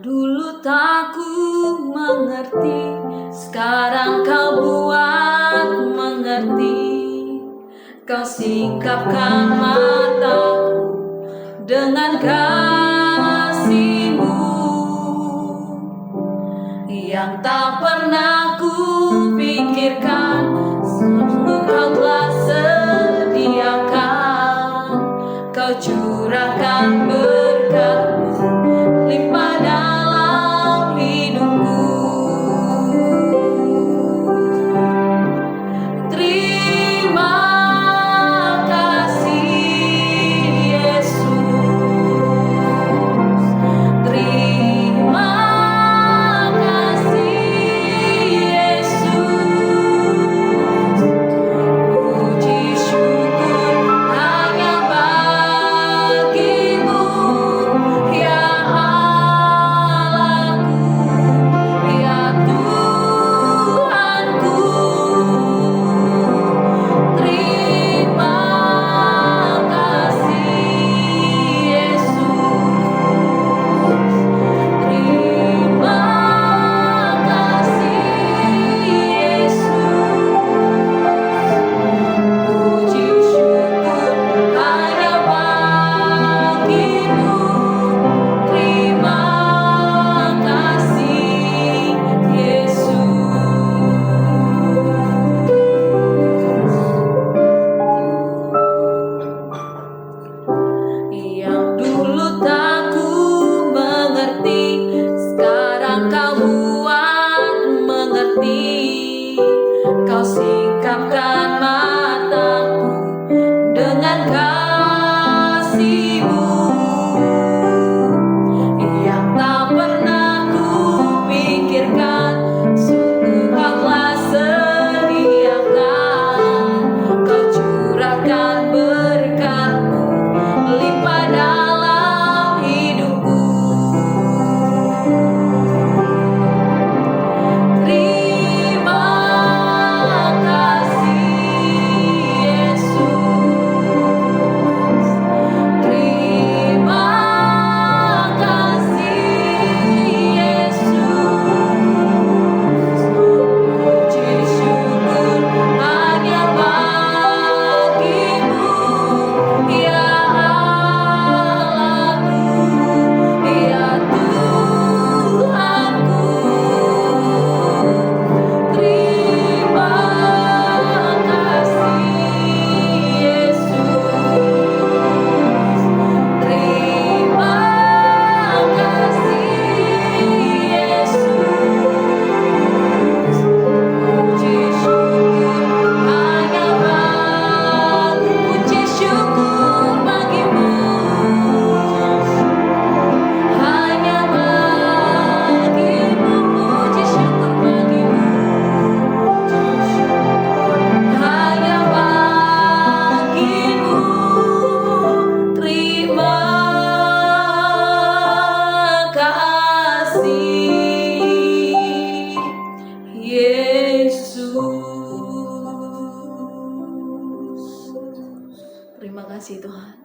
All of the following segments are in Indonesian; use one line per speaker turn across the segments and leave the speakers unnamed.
Dulu tak ku mengerti, sekarang kau buat mengerti. Kau singkapkan mataku dengan kasih-Mu yang tak pernah ku pikirkan. Sungguh kau telah sediakan, kau curahkan berkat-Mu limpah dalam hidupku. Terima kasih Yesus, terima kasih Yesus. Puji syukur hanya bagi-Mu, ya Allahku, ya Tuhanku. Terima kasih Yesus, terima kasih Yesus. Puji syukur hanya bagi-Mu, terima kasih Yesus. Yang dulu tak ku mengerti, sekarang kau buat mengerti. Kau singkapkan mataku dengan kasih-Mu yang tak pernah ku pikirkan. Sungguh kau telah sediakan, kau curahkan berkat-Mu limpah dalam hidupku. Terima kasih Yesus, terima kasih Yesus. Puji syukur hanya bagi-Mu, ya Allahku, ya Tuhanku. Terima kasih Yesus, terima kasih Yesus. Puji syukur hanya puji syukur bagi-Mu, hanya bagi-Mu. Puji syukur bagi-Mu, hanya bagi-Mu. Terima kasih Yesus. Terima kasih Tuhan.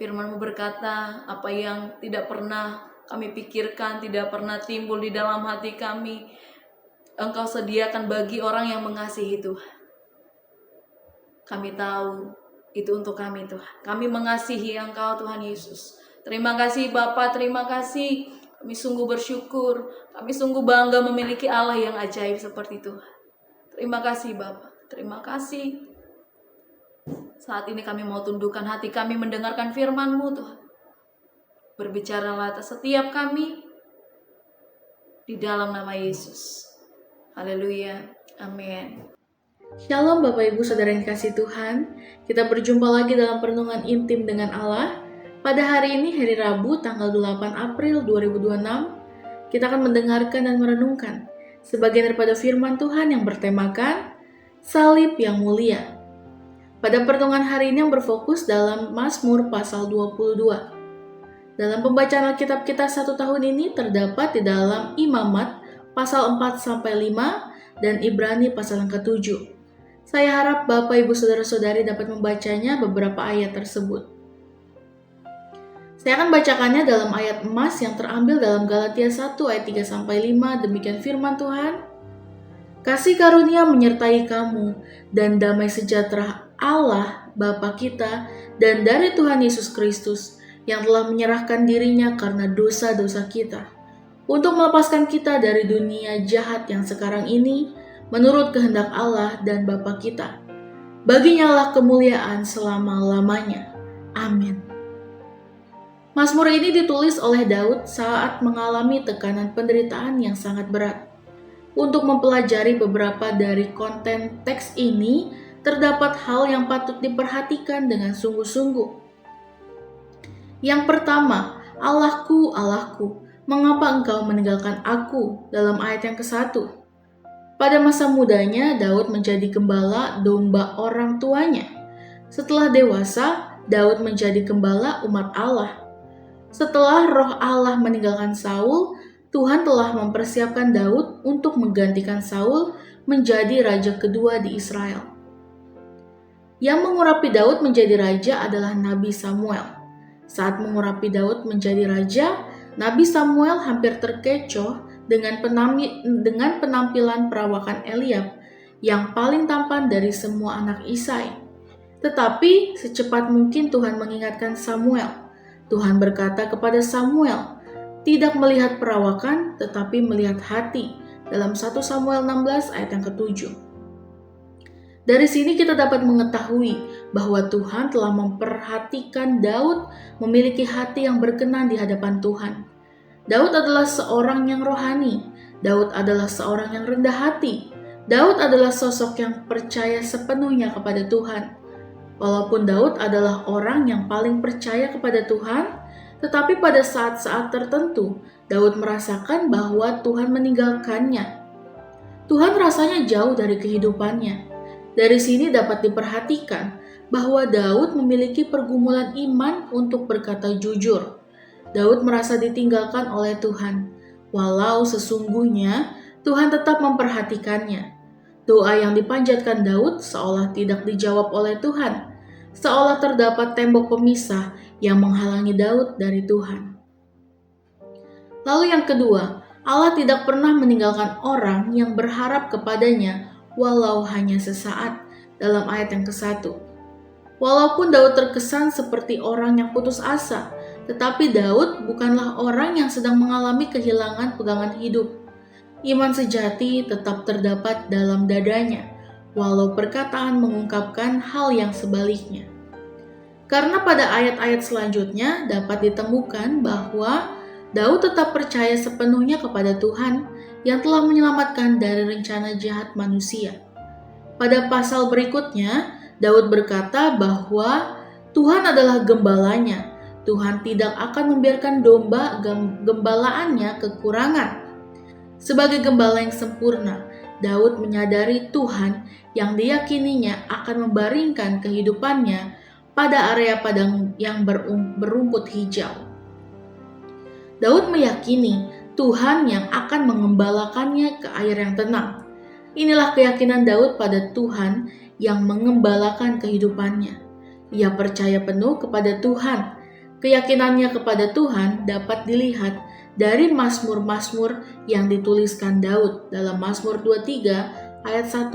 Firman-Mu berkata, apa yang tidak pernah kami pikirkan, tidak pernah timbul di dalam hati kami, Engkau sediakan bagi orang yang mengasihi Tuhan. Kami tahu itu untuk kami Tuhan. Kami mengasihi Engkau Tuhan Yesus. Terima kasih Bapa, terima kasih. Kami sungguh bersyukur, kami sungguh bangga memiliki Allah yang ajaib seperti Tuhan. Terima kasih Bapa, terima kasih. Saat ini kami mau tundukkan hati kami mendengarkan firman-Mu Tuhan. Berbicaralah atas setiap kami di dalam nama Yesus. Haleluya, amin.
Shalom Bapak Ibu Saudara yang dikasihi Tuhan. Kita berjumpa lagi dalam perenungan intim dengan Allah. Pada hari ini hari Rabu tanggal 8 April 2026, kita akan mendengarkan dan merenungkan sebagian daripada firman Tuhan yang bertemakan Salib yang Mulia. Pada pertemuan hari ini yang berfokus dalam Mazmur pasal 22. Dalam pembacaan Alkitab kita 1 tahun ini terdapat di dalam Imamat pasal 4-5 dan Ibrani pasal yang ke-7. Saya harap Bapak Ibu Saudara-saudari dapat membacanya beberapa ayat tersebut. Saya akan bacakannya dalam ayat emas yang terambil dalam Galatia 1 ayat 3-5. Demikian firman Tuhan. Kasih karunia menyertai kamu dan damai sejahtera Allah Bapa kita dan dari Tuhan Yesus Kristus yang telah menyerahkan dirinya karena dosa-dosa kita untuk melepaskan kita dari dunia jahat yang sekarang ini menurut kehendak Allah dan Bapa kita. Baginya lah kemuliaan selama-lamanya. Amin. Mazmur ini ditulis oleh Daud saat mengalami tekanan penderitaan yang sangat berat. Untuk mempelajari beberapa dari konten teks ini, terdapat hal yang patut diperhatikan dengan sungguh-sungguh. Yang pertama, Allahku, Allahku, mengapa engkau meninggalkan aku? Dalam ayat yang ke-1. Pada masa mudanya, Daud menjadi gembala domba orang tuanya. Setelah dewasa, Daud menjadi gembala umat Allah. Setelah roh Allah meninggalkan Saul, Tuhan telah mempersiapkan Daud untuk menggantikan Saul menjadi raja kedua di Israel. Yang mengurapi Daud menjadi raja adalah Nabi Samuel. Saat mengurapi Daud menjadi raja, Nabi Samuel hampir terkecoh dengan penampilan perawakan Eliab yang paling tampan dari semua anak Isai. Tetapi secepat mungkin Tuhan mengingatkan Samuel. Tuhan berkata kepada Samuel, tidak melihat perawakan tetapi melihat hati, dalam 1 Samuel 16 ayat yang ke-7. Dari sini kita dapat mengetahui bahwa Tuhan telah memperhatikan Daud memiliki hati yang berkenan di hadapan Tuhan. Daud adalah seorang yang rohani, Daud adalah seorang yang rendah hati, Daud adalah sosok yang percaya sepenuhnya kepada Tuhan. Walaupun Daud adalah orang yang paling percaya kepada Tuhan, tetapi pada saat-saat tertentu, Daud merasakan bahwa Tuhan meninggalkannya. Tuhan rasanya jauh dari kehidupannya. Dari sini dapat diperhatikan bahwa Daud memiliki pergumulan iman untuk berkata jujur. Daud merasa ditinggalkan oleh Tuhan, walau sesungguhnya Tuhan tetap memperhatikannya. Doa yang dipanjatkan Daud seolah tidak dijawab oleh Tuhan, seolah terdapat tembok pemisah yang menghalangi Daud dari Tuhan. Lalu yang kedua, Allah tidak pernah meninggalkan orang yang berharap kepadanya walau hanya sesaat, dalam ayat yang ke-1. Walaupun Daud terkesan seperti orang yang putus asa, tetapi Daud bukanlah orang yang sedang mengalami kehilangan pegangan hidup. Iman sejati tetap terdapat dalam dadanya, walau perkataan mengungkapkan hal yang sebaliknya. Karena pada ayat-ayat selanjutnya dapat ditemukan bahwa Daud tetap percaya sepenuhnya kepada Tuhan yang telah menyelamatkan dari rencana jahat manusia. Pada pasal berikutnya, Daud berkata bahwa Tuhan adalah gembalanya. Tuhan tidak akan membiarkan domba gembalaannya kekurangan. Sebagai gembala yang sempurna, Daud menyadari Tuhan yang diyakininya akan membaringkan kehidupannya pada area padang yang berumput hijau. Daud meyakini Tuhan yang akan mengembalakannya ke air yang tenang. Inilah keyakinan Daud pada Tuhan yang mengembalakan kehidupannya. Ia percaya penuh kepada Tuhan. Keyakinannya kepada Tuhan dapat dilihat dari Mazmur-Mazmur yang dituliskan Daud dalam Mazmur 23 ayat 1-6.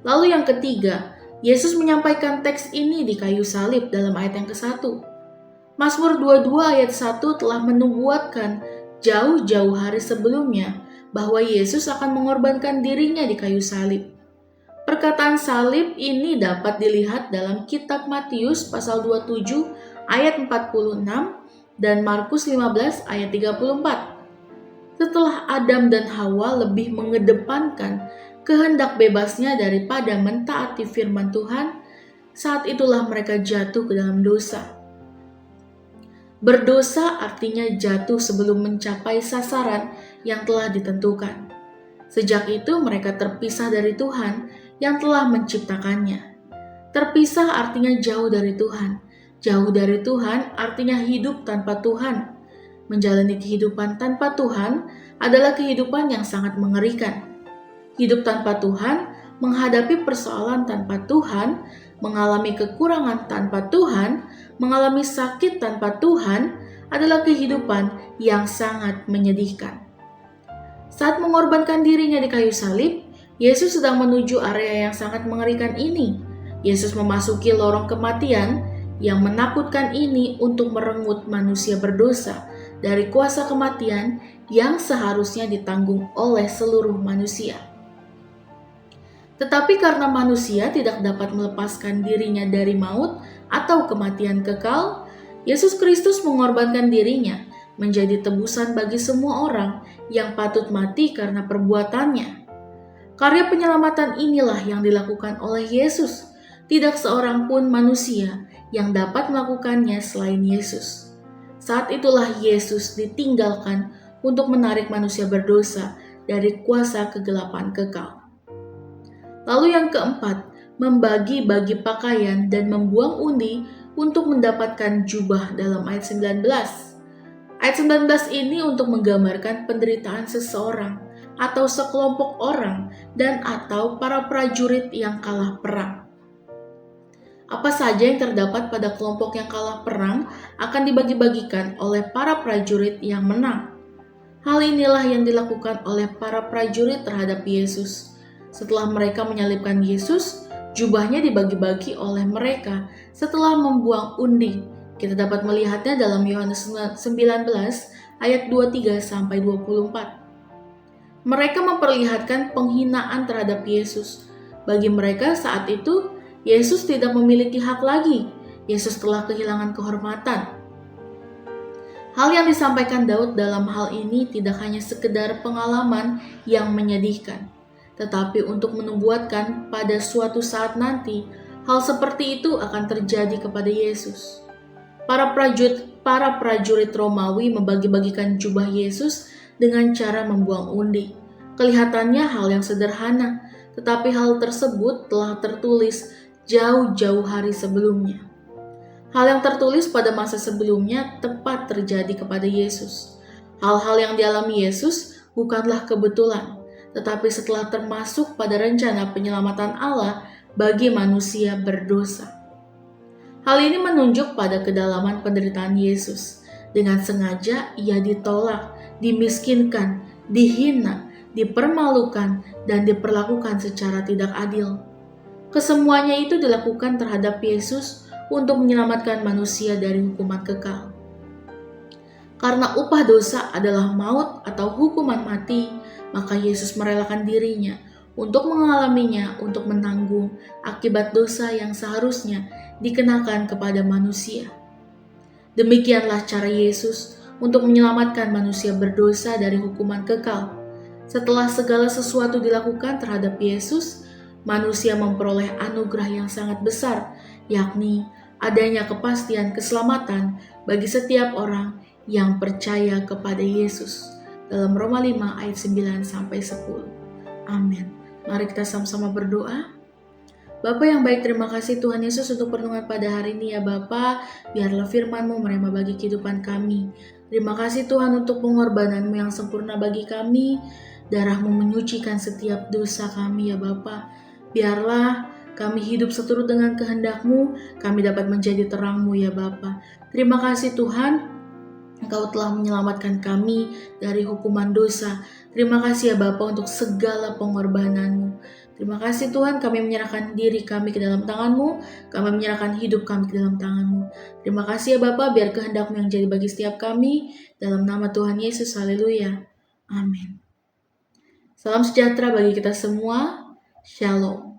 Lalu yang ketiga, Yesus menyampaikan teks ini di kayu salib dalam ayat yang ke-1. Mazmur 22 ayat 1 telah menubuatkan jauh-jauh hari sebelumnya bahwa Yesus akan mengorbankan dirinya di kayu salib. Perkataan salib ini dapat dilihat dalam kitab Matius pasal 27 ayat 46 dan Markus 15 ayat 34. Setelah Adam dan Hawa lebih mengedepankan kehendak bebasnya daripada mentaati firman Tuhan, saat itulah mereka jatuh ke dalam dosa. Berdosa artinya jatuh sebelum mencapai sasaran yang telah ditentukan. Sejak itu mereka terpisah dari Tuhan yang telah menciptakannya. Terpisah artinya jauh dari Tuhan. Jauh dari Tuhan artinya hidup tanpa Tuhan. Menjalani kehidupan tanpa Tuhan adalah kehidupan yang sangat mengerikan. Hidup tanpa Tuhan menghadapi persoalan tanpa Tuhan, mengalami kekurangan tanpa Tuhan, mengalami sakit tanpa Tuhan adalah kehidupan yang sangat menyedihkan. Saat mengorbankan dirinya di kayu salib, Yesus sedang menuju area yang sangat mengerikan ini. Yesus memasuki lorong kematian yang menakutkan ini untuk merenggut manusia berdosa dari kuasa kematian yang seharusnya ditanggung oleh seluruh manusia. Tetapi karena manusia tidak dapat melepaskan dirinya dari maut atau kematian kekal, Yesus Kristus mengorbankan dirinya menjadi tebusan bagi semua orang yang patut mati karena perbuatannya. Karya penyelamatan inilah yang dilakukan oleh Yesus. Tidak seorang pun manusia yang dapat melakukannya selain Yesus. Saat itulah Yesus ditinggalkan untuk menarik manusia berdosa dari kuasa kegelapan kekal. Lalu yang keempat, membagi-bagi pakaian dan membuang undi untuk mendapatkan jubah dalam ayat 19. Ayat 19 ini untuk menggambarkan penderitaan seseorang atau sekelompok orang dan atau para prajurit yang kalah perang. Apa saja yang terdapat pada kelompok yang kalah perang akan dibagi-bagikan oleh para prajurit yang menang. Hal inilah yang dilakukan oleh para prajurit terhadap Yesus. Setelah mereka menyalibkan Yesus, jubahnya dibagi-bagi oleh mereka setelah membuang undi. Kita dapat melihatnya dalam Yohanes 19 ayat 23-24. Mereka memperlihatkan penghinaan terhadap Yesus. Bagi mereka saat itu, Yesus tidak memiliki hak lagi. Yesus telah kehilangan kehormatan. Hal yang disampaikan Daud dalam hal ini tidak hanya sekedar pengalaman yang menyedihkan, tetapi untuk menubuatkan pada suatu saat nanti, hal seperti itu akan terjadi kepada Yesus. Para prajurit Romawi membagi-bagikan jubah Yesus dengan cara membuang undi. Kelihatannya hal yang sederhana, tetapi hal tersebut telah tertulis jauh-jauh hari sebelumnya. Hal yang tertulis pada masa sebelumnya tepat terjadi kepada Yesus. Hal-hal yang dialami Yesus bukanlah kebetulan, tetapi setelah termasuk pada rencana penyelamatan Allah bagi manusia berdosa. Hal ini menunjuk pada kedalaman penderitaan Yesus. Dengan sengaja ia ditolak, dimiskinkan, dihina, dipermalukan, dan diperlakukan secara tidak adil. Kesemuanya itu dilakukan terhadap Yesus untuk menyelamatkan manusia dari hukuman kekal. Karena upah dosa adalah maut atau hukuman mati, maka Yesus merelakan dirinya untuk mengalaminya, untuk menanggung akibat dosa yang seharusnya dikenakan kepada manusia. Demikianlah cara Yesus untuk menyelamatkan manusia berdosa dari hukuman kekal. Setelah segala sesuatu dilakukan terhadap Yesus, manusia memperoleh anugerah yang sangat besar, yakni adanya kepastian keselamatan bagi setiap orang yang percaya kepada Yesus. Dalam Roma 5 ayat 9-10. Amin. Mari kita sama-sama berdoa. Bapa yang baik, terima kasih Tuhan Yesus untuk pertemuan pada hari ini ya Bapa. Biarlah firman-Mu merema bagi kehidupan kami. Terima kasih Tuhan untuk pengorbanan-Mu yang sempurna bagi kami. Darah-Mu menyucikan setiap dosa kami ya Bapa. Biarlah kami hidup seturut dengan kehendak-Mu, kami dapat menjadi terang-Mu ya Bapa. Terima kasih Tuhan, Engkau telah menyelamatkan kami dari hukuman dosa. Terima kasih ya Bapa untuk segala pengorbanan-Mu. Terima kasih Tuhan, kami menyerahkan diri kami ke dalam tangan-Mu, kami menyerahkan hidup kami ke dalam tangan-Mu. Terima kasih ya Bapa, biar kehendak-Mu yang jadi bagi setiap kami. Dalam nama Tuhan Yesus, haleluya. Amin. Salam sejahtera bagi kita semua. Shalom.